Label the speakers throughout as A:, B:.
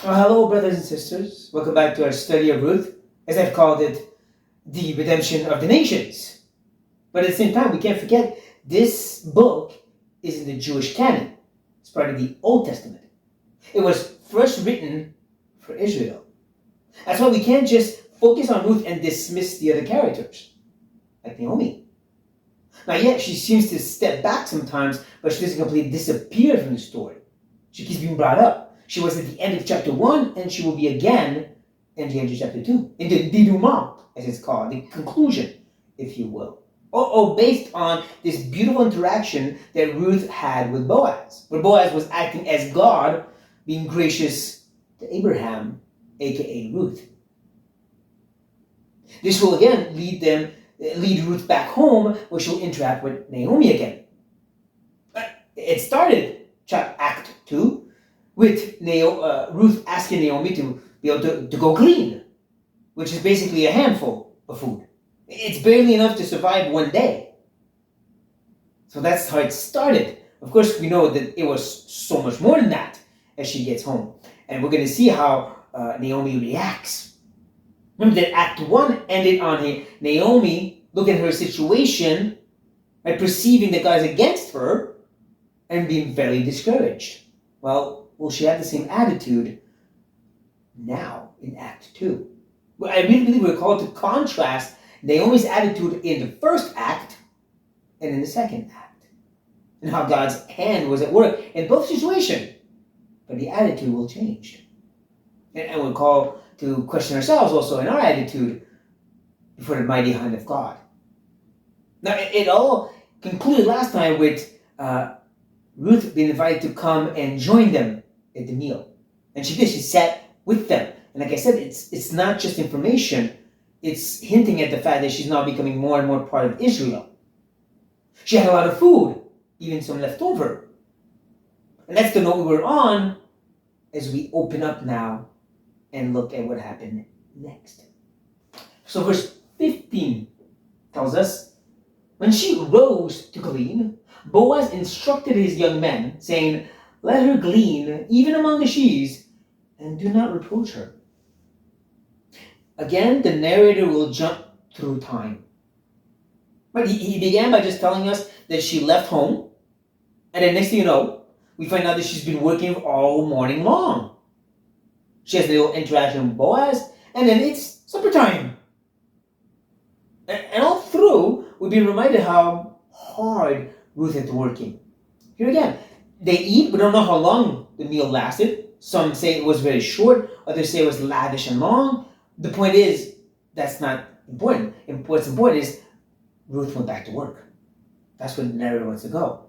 A: Well, hello, brothers and sisters. Welcome back to our study of Ruth, as I've called it, the redemption of the nations. But at the same time, we can't forget this book is in the Jewish canon. It's part of the Old Testament. It was first written for Israel. That's why we can't just focus on Ruth and dismiss the other characters, like Naomi. Now, yeah, she seems to step back sometimes, but she doesn't completely disappear from the story. She keeps being brought up. She was at the end of chapter 1, and she will be again in the end of chapter 2. In the denouement, as it's called, the conclusion, if you will. Based on this beautiful interaction that Ruth had with Boaz, where Boaz was acting as God, being gracious to Abraham, aka Ruth. This will again lead Ruth back home, where she'll interact with Naomi again. It started Act 2 with Ruth asking Naomi to be able to go clean, which is basically a handful of food. It's barely enough to survive one day. So that's how it started. Of course, we know that it was so much more than that as she gets home. And we're going to see how Naomi reacts. Remember that Act 1 ended on Naomi looking at her situation and perceiving that God is against her and being very discouraged. Well, will she have the same attitude now in Act 2? Well, I really believe we're called to contrast Naomi's attitude in the first act and in the second act, and how God's hand was at work in both situations, but the attitude will change. And we're called to question ourselves also in our attitude before the mighty hand of God. Now, it all concluded last time with Ruth being invited to come and join them at the meal. And she did. She sat with them. And like I said, it's not just information. It's hinting at the fact that she's now becoming more and more part of Israel. She had a lot of food, even some left over. And that's the note we were on as we open up now and look at what happened next. So verse 15 tells us, when she rose to glean, Boaz instructed his young men, saying, let her glean even among the sheaves, and do not reproach her. Again, the narrator will jump through time. But he began by just telling us that she left home, and then next thing you know, we find out that she's been working all morning long. She has a little interaction with Boaz, and then it's supper time. And all through, we've been reminded how hard Ruth had working. Here again, they eat, we don't know how long the meal lasted. Some say it was very short, others say it was lavish and long. The point is, that's not important. What's important is Ruth went back to work. That's where the narrator wants to go.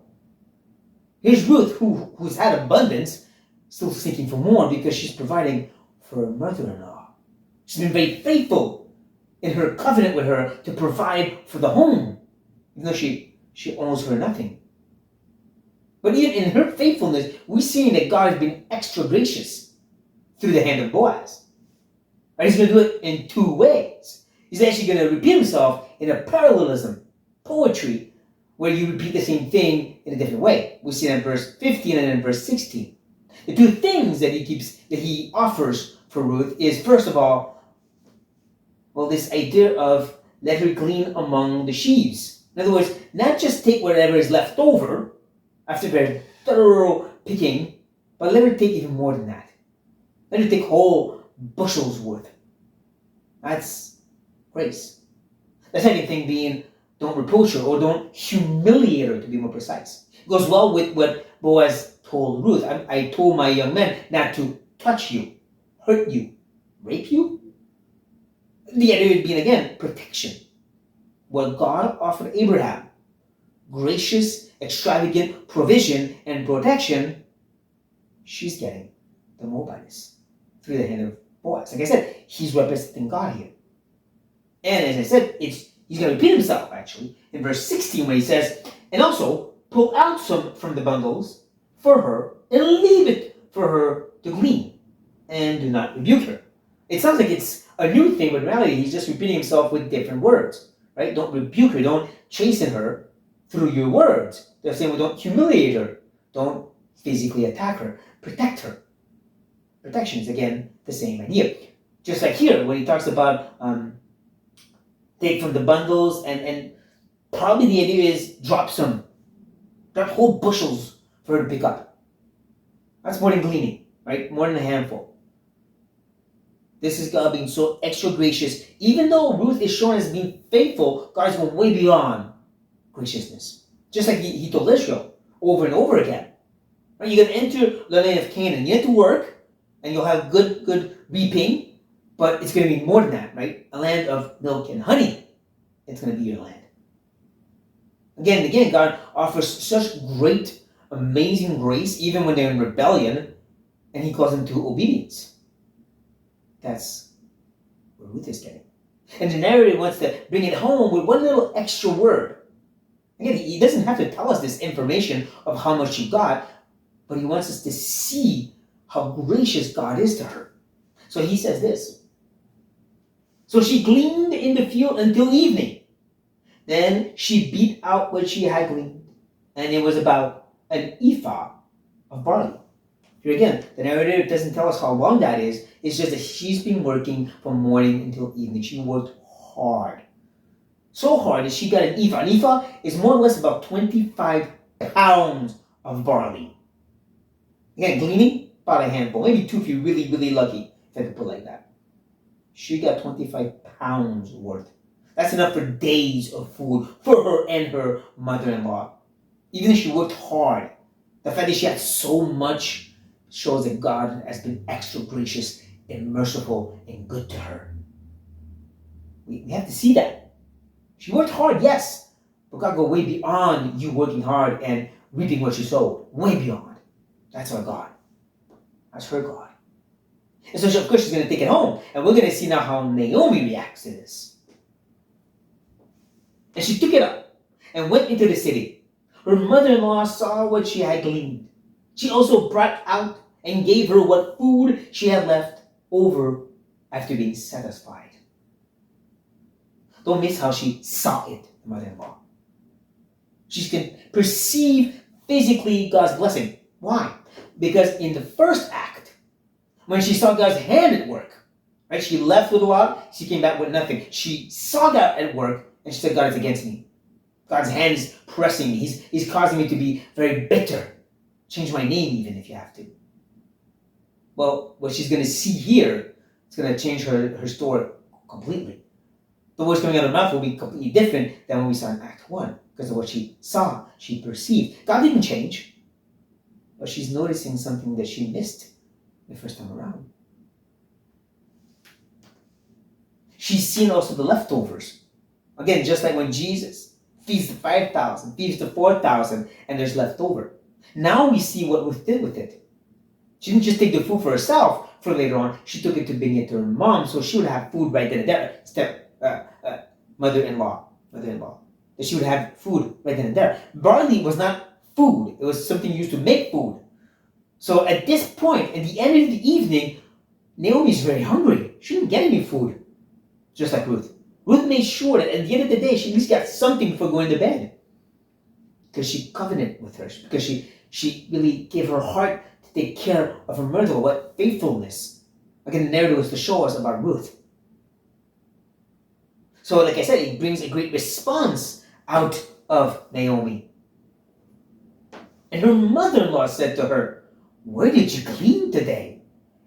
A: Here's Ruth, who's had abundance, still seeking for more because she's providing for her mother-in-law. She's been very faithful in her covenant with her to provide for the home, even though she owes her nothing. But even in her faithfulness, we're seeing that God has been extra gracious through the hand of Boaz. And he's going to do it in two ways. He's actually going to repeat himself in a parallelism, poetry, where you repeat the same thing in a different way. We see that in verse 15 and in verse 16. The two things that he offers for Ruth is, first of all, this idea of let her glean among the sheaves. In other words, not just take whatever is left over after very thorough picking, but let her take even more than that. Let her take whole bushels worth. That's grace. The second thing being, don't reproach her or don't humiliate her, to be more precise. It goes well with what Boaz told Ruth. I told my young men not to touch you, hurt you, rape you. The idea being, again, protection. What God offered Abraham, gracious, extravagant provision and protection, she's getting the Moabites through the hand of Boaz. Like I said, he's representing God here. And as I said, he's going to repeat himself, actually, in verse 16 when he says, and also pull out some from the bundles for her and leave it for her to glean, and do not rebuke her. It sounds like it's a new thing, but in reality, he's just repeating himself with different words. Right? Don't rebuke her. Don't chasten her through your words. They're saying, well, don't humiliate her. Don't physically attack her. Protect her. protection. Is again the same idea. Just like here, when he talks about take from the bundles, and probably the idea is drop whole bushels for her to pick up. That's more than gleaning, right? More than a handful. This is God being so extra gracious. Even though Ruth is shown as being faithful, God is going way beyond graciousness. Just like he told Israel over and over again. Right? You're going to enter the land of Canaan. You have to work, and you'll have good reaping, but it's going to be more than that, right? A land of milk and honey. It's going to be your land. Again and again, God offers such great, amazing grace, even when they're in rebellion, and he calls them to obedience. That's what Ruth is getting. And the narrator wants to bring it home with one little extra word. Again, he doesn't have to tell us this information of how much she got, but he wants us to see how gracious God is to her. So he says this. So she gleaned in the field until evening. Then she beat out what she had gleaned, and it was about an ephah of barley. Here again, the narrator doesn't tell us how long that is. It's just that she's been working from morning until evening. She worked hard. So hard that she got an ephah. An ephah is more or less about 25 pounds of barley. Again, gleaning, about a handful. Maybe two if you're really, really lucky, if I could put it like that. She got 25 pounds worth. That's enough for days of food for her and her mother-in-law. Even if she worked hard, the fact that she had so much shows that God has been extra gracious and merciful and good to her. We have to see that. She worked hard, yes, but God goes way beyond you working hard and reaping what you sowed. Way beyond. That's our God. That's her God. And so, of course, she's going to take it home. And we're going to see now how Naomi reacts to this. And she took it up and went into the city. Her mother-in-law saw what she had gleaned. She also brought out and gave her what food she had left over after being satisfied. Don't miss how she saw it, the mother-in-law. She can perceive physically God's blessing. Why? Because in the first act, when she saw God's hand at work, right? She left with a lot, she came back with nothing. She saw God at work, and she said, God is against me. God's hand is pressing me. He's causing me to be very bitter. Change my name even if you have to. Well, what she's going to see here is going to change her story completely. The words coming out of her mouth will be completely different than what we saw in Act 1 because of what she saw, she perceived. God didn't change, but she's noticing something that she missed the first time around. She's seen also the leftovers. Again, just like when Jesus feeds the 5,000, feeds the 4,000, and there's leftover. Now we see what Ruth did with it. She didn't just take the food for herself for later on. She took it to bring it to her mom, so she would have food right then and there. Mother-in-law. That she would have food right then and there. Barley was not food. It was something used to make food. So at this point, at the end of the evening, Naomi's very hungry. She didn't get any food, just like Ruth. Ruth made sure that at the end of the day, she at least got something before going to bed. Because she covenanted with her. Because she really gave her heart to take care of her mother. What faithfulness. Again, the narrative was to show us about Ruth. So, like I said, it brings a great response out of Naomi. And her mother-in-law said to her, where did you glean today?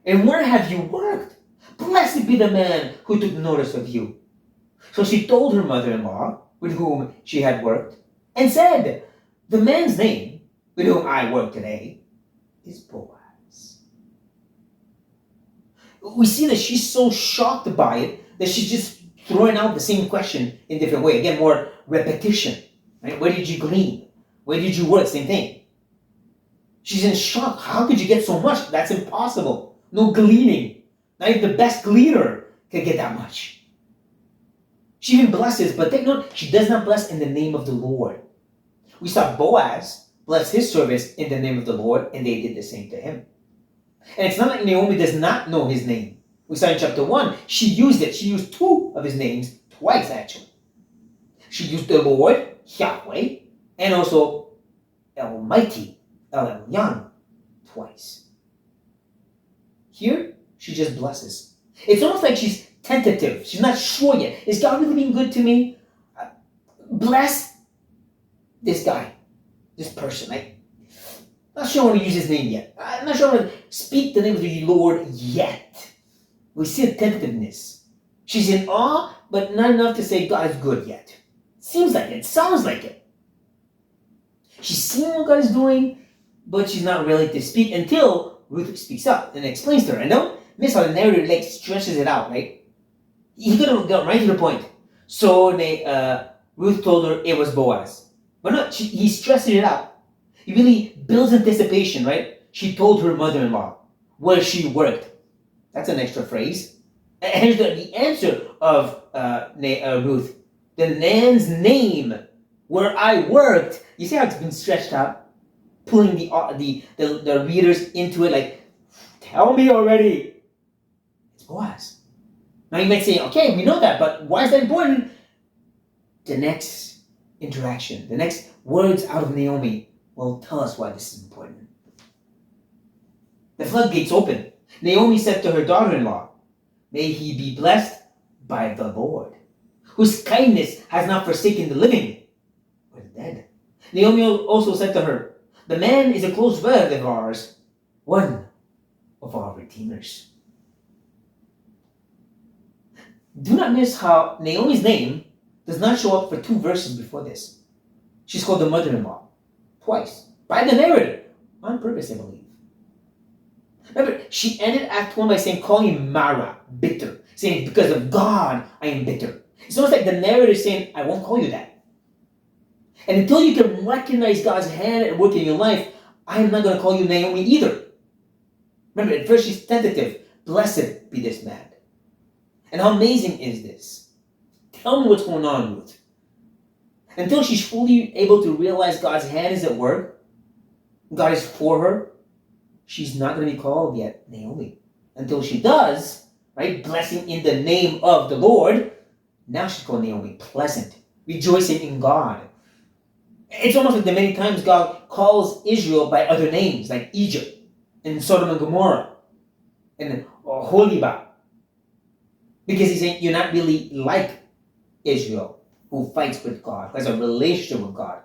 A: And where have you worked? Blessed be the man who took notice of you. So she told her mother-in-law, with whom she had worked, and said, the man's name, with whom I work today, is Boaz. We see that she's so shocked by it that she's just throwing out the same question in a different way. Again, more repetition. Right? Where did you glean? Where did you work? Same thing. She's in shock. How could you get so much? That's impossible. No gleaning. Not even the best gleaner can get that much. She even blesses, but take note, she does not bless in the name of the Lord. We saw Boaz bless his service in the name of the Lord, and they did the same to him. And it's not like Naomi does not know his name. We saw in chapter 1, she used it. She used two of his names, twice actually. She used the Lord, Yahweh, and also Almighty, El Elyon, twice. Here, she just blesses. It's almost like she's tentative. She's not sure yet. Is God really being good to me? Bless this guy, this person. I'm not sure I want to use his name yet. I'm not sure I want to speak the name of the Lord yet. We see a tentativeness. She's in awe, but not enough to say God is good yet. Seems like it. Sounds like it. She's seeing what God is doing, but she's not ready to speak until Ruth speaks up and explains to her. And don't miss how the narrator stretches it out, right? He could have got right to the point. So Ruth told her it was Boaz. But no, he stresses it out. He really builds anticipation, right? She told her mother-in-law where she worked. That's an extra phrase. And here's the answer of Ruth. The man's name where I worked. You see how it's been stretched out? Pulling the readers into it like, tell me already. It's Boaz. Now you might say, okay, we know that, but why is that important? The next interaction, the next words out of Naomi will tell us why this is important. The floodgates open. Naomi said to her daughter-in-law, may he be blessed by the Lord, whose kindness has not forsaken the living or the dead. Naomi also said to her, the man is a close relative of ours, one of our redeemers. Do not miss how Naomi's name does not show up for 2 verses before this. She's called the mother-in-law twice by the narrator on purpose, I believe. Remember, she ended Act 1 by saying, calling him Mara, bitter, saying, because of God, I am bitter. It's almost like the narrator is saying, I won't call you that. And until you can recognize God's hand at work in your life, I am not going to call you Naomi either. Remember, at first she's tentative. Blessed be this man. And how amazing is this? Tell me what's going on, Ruth. Until she's fully able to realize God's hand is at work, God is for her, she's not going to be called yet Naomi. Until she does, right, blessing in the name of the Lord, now she's called Naomi, pleasant, rejoicing in God. It's almost like the many times God calls Israel by other names, like Egypt, and Sodom and Gomorrah, and Holibah. Because he's saying, you're not really like Israel, who fights with God, who has a relationship with God.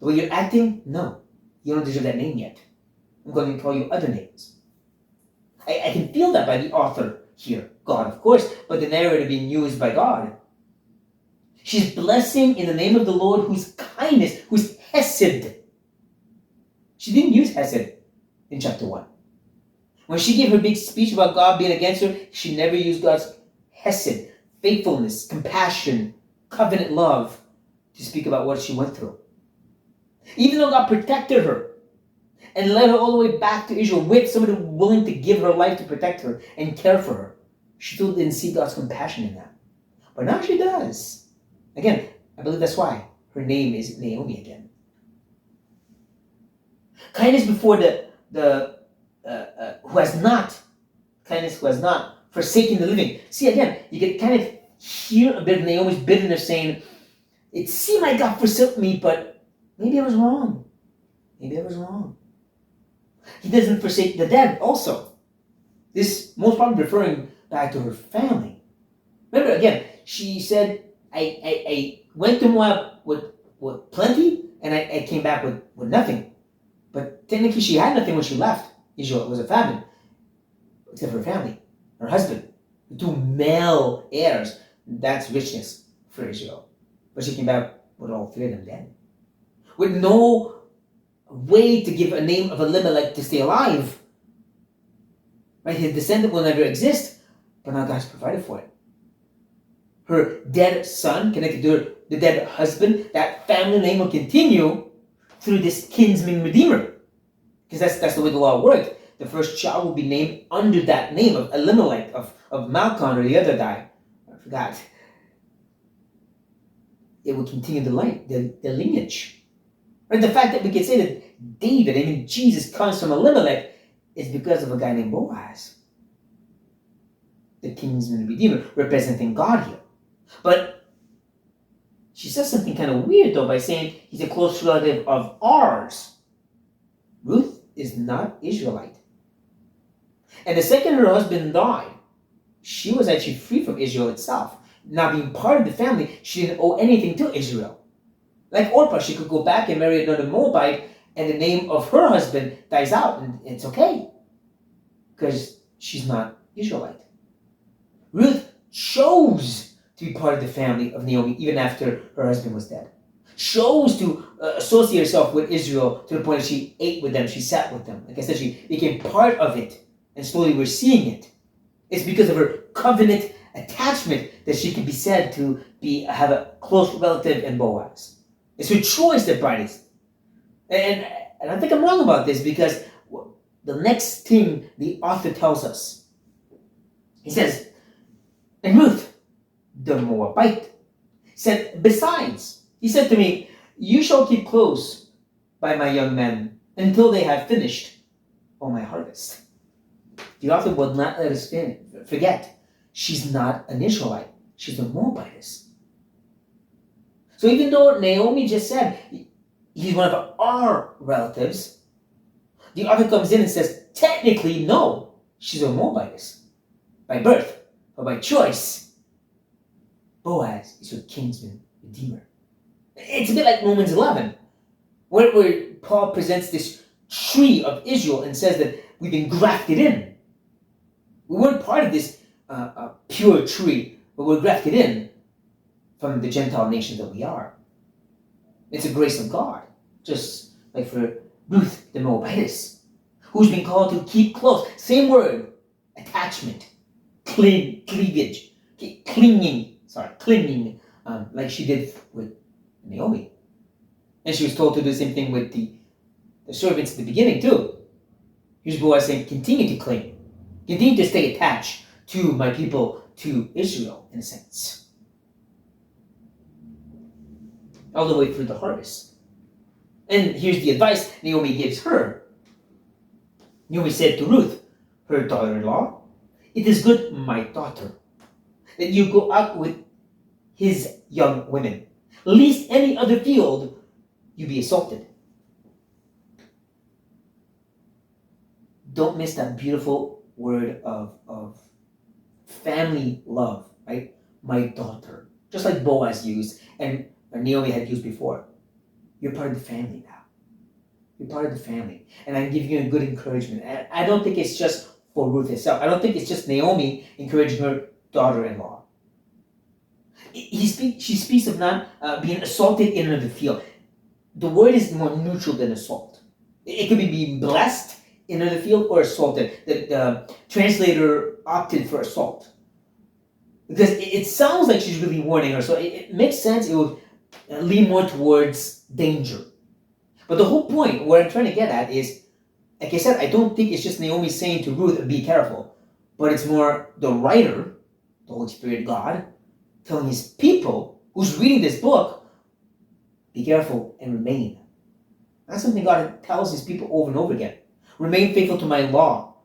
A: The way you're acting, no, you don't deserve that name yet. I'm going to call you other names. I can feel that by the author here, God, of course, but the narrator being used by God. She's blessing in the name of the Lord, whose kindness, whose hesed. She didn't use hesed in chapter 1. When she gave her big speech about God being against her, she never used God's hesed, faithfulness, compassion, covenant love to speak about what she went through. Even though God protected her and led her all the way back to Israel with somebody willing to give her life to protect her and care for her, she still didn't see God's compassion in that. But now she does. Again, I believe that's why her name is Naomi again. Kindness before who has not forsaken the living. See, again, you can kind of hear a bit of Naomi's bitterness saying, it seemed like God forsook me, but maybe I was wrong. Maybe I was wrong. He doesn't forsake the dead also. This most probably referring back to her family. Remember, again, she said, I went to Moab with plenty, and I came back with nothing. But technically she had nothing when she left Israel. It was a famine, except for her family, her husband, the 2 male heirs. That's richness for Israel. But she came back with all 3 of them dead. With no way to give a name of Elimelech to stay alive. Right? His descendant will never exist, but now God's provided for it. Her dead son, connected to the dead husband, that family name will continue through this kinsman redeemer. Because that's the way the law worked. The first child will be named under that name of Elimelech, of Malchon, or the other guy. I forgot. It will continue the lineage. Right? The fact that we can say that David, I mean Jesus, comes from Elimelech is because of a guy named Boaz. The kinsman redeemer, representing God here. But she says something kind of weird though by saying he's a close relative of ours. Ruth is not Israelite. And the second her husband died, she was actually free from Israel itself. Not being part of the family, she didn't owe anything to Israel. Like Orpah, she could go back and marry another Moabite, and the name of her husband dies out, and it's okay, because she's not Israelite. Ruth chose to be part of the family of Naomi even after her husband was dead. Chose to associate herself with Israel to the point that she ate with them, she sat with them. Like I said, she became part of it, and slowly we're seeing it. It's because of her covenant attachment that she can be said to have a close relative in Boaz. It's her choice that brought it. And I think I'm wrong about this, because the next thing the author tells us, he says, and Ruth, the Moabite, said, besides, he said to me, you shall keep close by my young men until they have finished all my harvest. The author will not let us forget, she's not an Israelite, she's a Moabitess. So even though Naomi just said, he's one of our relatives, the author comes in and says, technically, no, she's a Moabitess. By birth, or by choice. Boaz is her kinsman redeemer. It's a bit like Romans 11, where Paul presents this tree of Israel and says that we've been grafted in. We weren't part of this pure tree, but we're grafted in from the Gentile nation that we are. It's a grace of God, just like for Ruth the Moabitess, who's been called to keep close. Same word, attachment, cleavage, clinging, like she did with Naomi. And she was told to do the same thing with the servants at the beginning too. Here's Boaz saying, continue to cling, continue to stay attached to my people, to Israel, in a sense, all the way through the harvest. And here's the advice Naomi gives her. Naomi said to Ruth, her daughter-in-law, it is good, my daughter, that you go out with his young women, lest any other field you be assaulted. Don't miss that beautiful word of family love, right? My daughter. Just like Boaz used and Naomi had used before. You're part of the family now. You're part of the family. And I'm giving you a good encouragement. And I don't think it's just for Ruth herself. I don't think it's just Naomi encouraging her daughter-in-law. She speaks of not being assaulted in another field. The word is more neutral than assault. It could be being blessed in another field or assaulted. The translator opted for assault, because it sounds like she's really warning her. So it makes sense. It would lean more towards danger. But the whole point, what I'm trying to get at is, like I said, I don't think it's just Naomi saying to Ruth, be careful. But it's more the writer, the Holy Spirit, God, telling his people who's reading this book, be careful and remain. That's something God tells his people over and over again. Remain faithful to my law.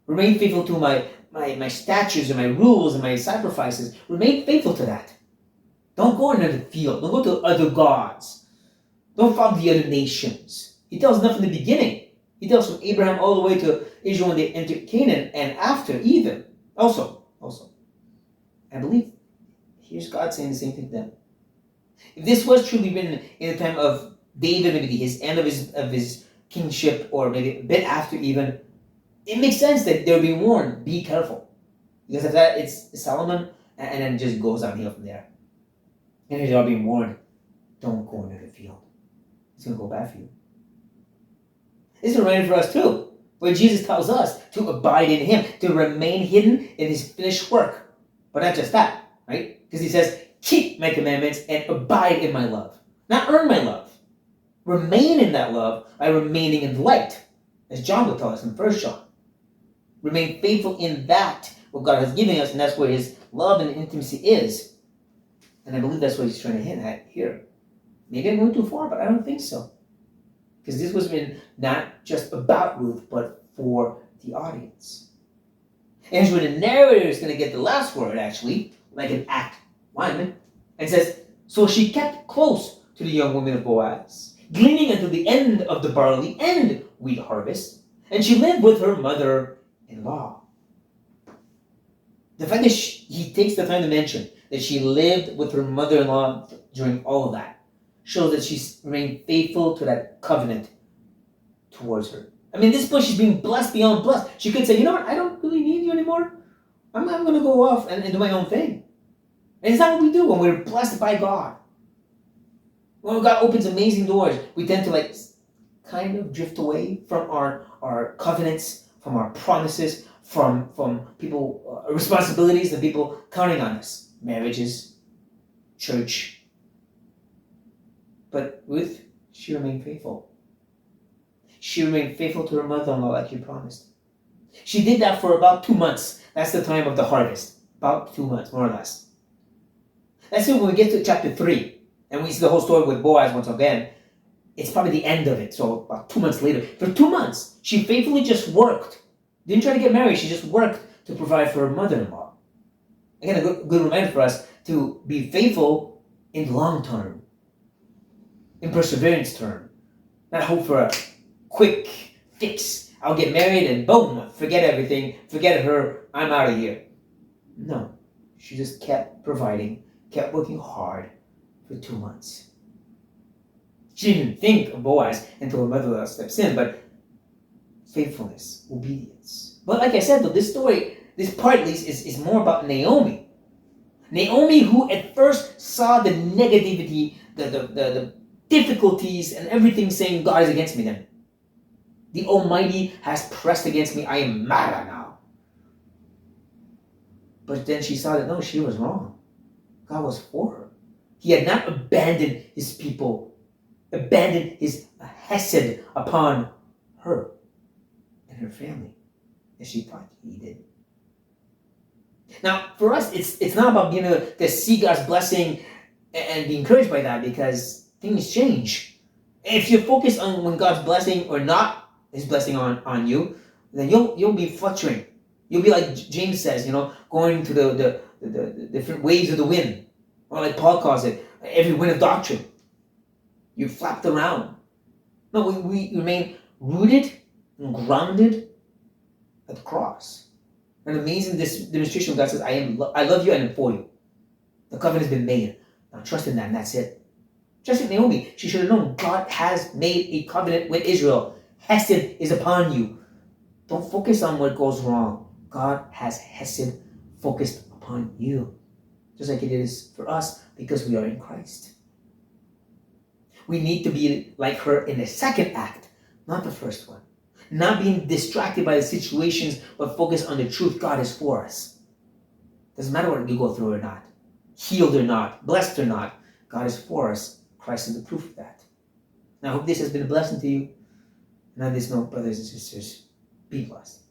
A: Remain faithful to my statutes and my rules and my sacrifices. Remain faithful to that. Don't go into the field. Don't go to other gods. Don't follow the other nations. He tells them from the beginning. He tells from Abraham all the way to Israel when they entered Canaan, and after even. Also. I believe here's God saying the same thing to them. If this was truly written in the time of David, maybe his end of his kingship, or maybe a bit after even, it makes sense that they're being warned, be careful. Because of that, it's Solomon, and then it just goes downhill from there. And they're all being warned, don't go into the field. It's going to go bad for you. This is a reminder for us too, where Jesus tells us to abide in him, to remain hidden in his finished work. But not just that, right? Because he says, keep my commandments and abide in my love. Not earn my love. Remain in that love by remaining in the light, as John will tell us in 1 John. Remain faithful in that, what God has given us, and that's where his love and intimacy is. And I believe that's what he's trying to hint at here. Maybe I'm going too far, but I don't think so. Because this was written not just about Ruth, but for the audience. And here's where the narrator is going to get the last word, actually, like in Act 1. And it says, so she kept close to the young women of Boaz, gleaning until the end of the barley and wheat harvest, and she lived with her mother in law. The fact that he takes the time to mention that she lived with her mother-in-law during all of that shows that she's remained faithful to that covenant towards her. I mean, this point, she's being blessed beyond blessed. She could say, you know what, I don't really need you anymore. I'm going to go off and do my own thing. And it's not what we do when we're blessed by God. When God opens amazing doors, we tend to kind of drift away from our covenants, from our promises, from people responsibilities and people counting on us. Marriages, church. But Ruth, she remained faithful. She remained faithful to her mother-in-law like she promised. She did that for about 2 months. That's the time of the harvest. About 2 months, more or less. That's it when we get to chapter 3. And we see the whole story with Boaz once again. It's probably the end of it. So about 2 months later. For 2 months, she faithfully just worked. Didn't try to get married. She just worked to provide for her mother-in-law. Again, a good reminder for us to be faithful in the long term. In perseverance term. Not hope for a quick fix. I'll get married and boom, forget everything. Forget her. I'm out of here. No. She just kept providing. Kept working hard for 2 months. She didn't think of Boaz until her mother steps in, but faithfulness, obedience. But like I said, though, this story, this part at least, is more about Naomi. Naomi, who at first saw the negativity, the difficulties, and everything saying God is against me then. The Almighty has pressed against me. I am mad now. But then she saw that no, she was wrong. God was for her. He had not abandoned his people, abandoned his hesed upon her and her family, as she thought he did. Now, for us, it's not about being able to see God's blessing and be encouraged by that, because things change. If you're focused on when God's blessing or not his blessing on you, then you'll be fluctuating. You'll be like James says, going to the different waves of the wind. Or like Paul calls it, every wind of doctrine. You flapped around. No, we remain rooted and grounded at the cross. An amazing demonstration of God says, I love you and I'm for you. The covenant has been made. Now trust in that and that's it. Just like Naomi, she should have known God has made a covenant with Israel. Hesed is upon you. Don't focus on what goes wrong. God has Hesed focused upon you. Just like it is for us because we are in Christ. We need to be like her in the second act, not the first one. Not being distracted by the situations, but focus on the truth God is for us. Doesn't matter what we go through or not. Healed or not, blessed or not, God is for us. Christ is the proof of that. Now I hope this has been a blessing to you. And on this note, brothers and sisters, be blessed.